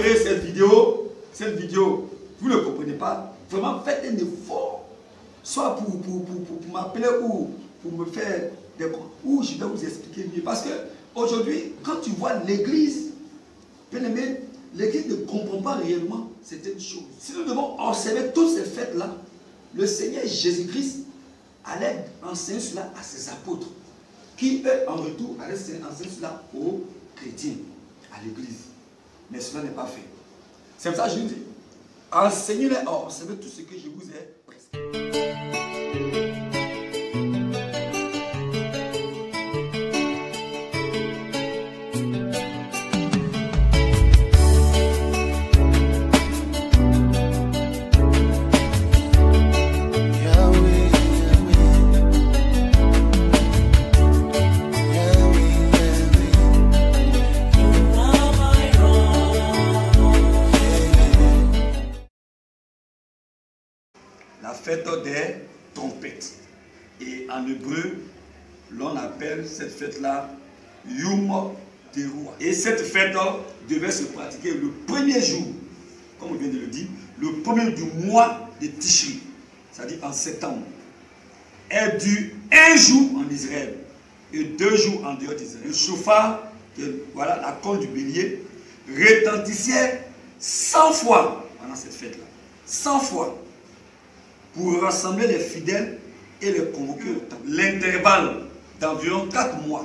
verrez cette vidéo, vous ne comprenez pas, vraiment faites un effort, soit pour m'appeler ou pour me faire des comptes, ou je vais vous expliquer mieux. Parce que aujourd'hui, quand tu vois l'église, bien aimé, l'église ne comprend pas réellement certaines choses. Si nous devons observer toutes ces fêtes-là, le Seigneur Jésus-Christ allait enseigner cela à ses apôtres, qui eux, en retour, allaient enseigner cela aux chrétiens, à l'église. Mais cela n'est pas fait. C'est pour ça que je vous dis, enseignez-les, observez tout ce que je vous ai prescrit. La fête des trompettes. Et en hébreu, l'on appelle cette fête-là Yom Teruah. Et cette fête devait se pratiquer le premier jour, comme on vient de le dire, le premier du mois de Tishri, c'est-à-dire en septembre. Elle dure un jour en Israël et 2 jours en dehors d'Israël. Le chauffard, voilà la corne du bélier, retentissait 100 fois pendant cette fête-là. 100 fois. Pour rassembler les fidèles et les convoquer au temple. L'intervalle d'environ 4 mois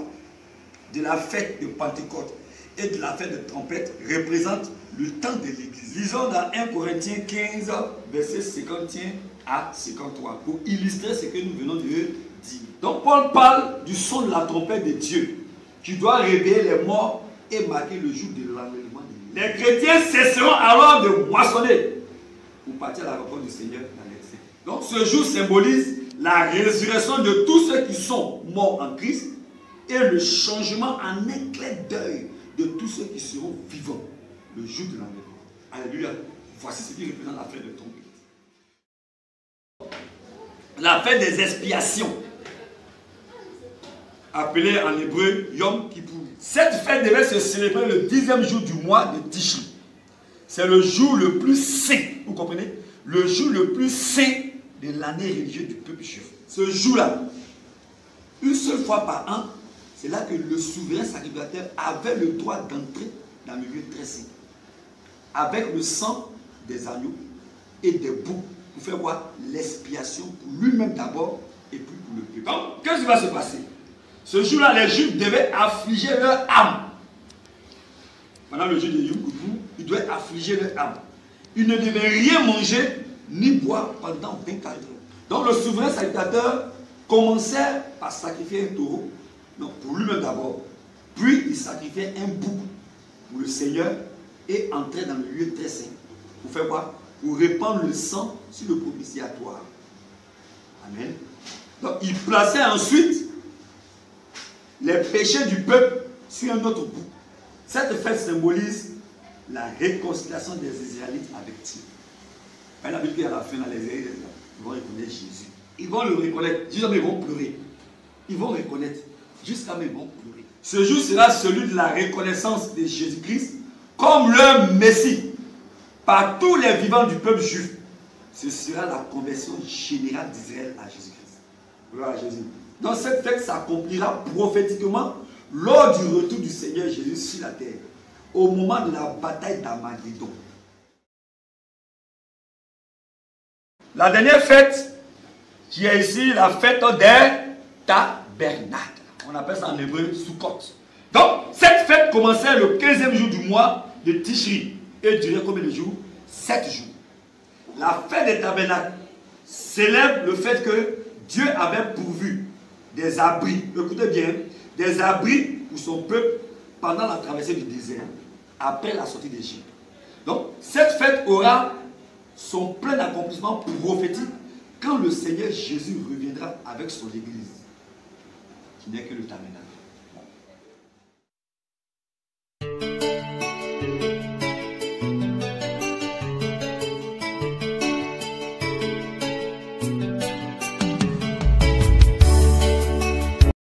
de la fête de Pentecôte et de la fête de trompette représente le temps de l'Église. Lisons dans 1 Corinthiens 15, versets 51 à 53, pour illustrer ce que nous venons de dire. Donc Paul parle du son de la trompette de Dieu, qui doit réveiller les morts et marquer le jour de l'enlèvement de l'Église. Les chrétiens cesseront alors de moissonner pour partir à la rencontre du Seigneur dans les cieux. Donc ce jour symbolise la résurrection de tous ceux qui sont morts en Christ et le changement en un clin d'œil de tous ceux qui seront vivants le jour de l'enlèvement. Alléluia. Voici ce qui représente la fête de trompette. La fête des expiations, appelée en hébreu Yom Kippour. Cette fête devait se célébrer le 10e jour du mois de Tishri. C'est le jour le plus saint, vous comprenez? Le jour le plus saint de l'année religieuse du peuple juif. Ce jour-là, une seule fois par an, c'est là que le souverain sacrificateur avait le droit d'entrer dans le lieu très saint. Avec le sang des agneaux et des boucs, pour faire quoi? L'expiation pour lui-même d'abord et puis pour le peuple. Donc, qu'est-ce qui va se passer? Ce jour-là, les Juifs devaient affliger leur âme. Pendant le jour de Yom Kippour, ils devaient affliger leur âme. Ils ne devaient rien manger ni boire pendant 24 heures. Donc le souverain sacrificateur commençait par sacrifier un taureau, donc pour lui-même d'abord. Puis il sacrifiait un bouc pour le Seigneur et entrait dans le lieu très saint. Pour faire quoi? Pour répandre le sang sur le propitiatoire. Amen. Donc il plaçait ensuite les péchés du peuple sur un autre bouc. Cette fête symbolise la réconciliation des Israélites avec Dieu. La Bible dit à la fin, les Israélites vont reconnaître Jésus. Ils vont le reconnaître. Jusqu'à même ils vont pleurer. Ils vont reconnaître. Jusqu'à même ils vont pleurer. Ce jour sera celui de la reconnaissance de Jésus-Christ comme leur Messie par tous les vivants du peuple juif. Ce sera la conversion générale d'Israël à Jésus-Christ. Gloire à Jésus. Donc cette fête s'accomplira prophétiquement lors du retour du Seigneur Jésus sur la terre, au moment de la bataille d'Armageddon. La dernière fête, qui est ici la fête des tabernacles. On appelle ça en hébreu Sukkot. Donc, cette fête commençait le 15e jour du mois de Tishri et durait combien de jours? 7 jours. La fête des tabernacles célèbre le fait que Dieu avait pourvu des abris, écoutez bien, des abris pour son peuple pendant la traversée du désert, après la sortie d'Égypte. Donc, cette fête aura son plein accomplissement prophétique quand le Seigneur Jésus reviendra avec son Église, qui n'est que le tabernacle.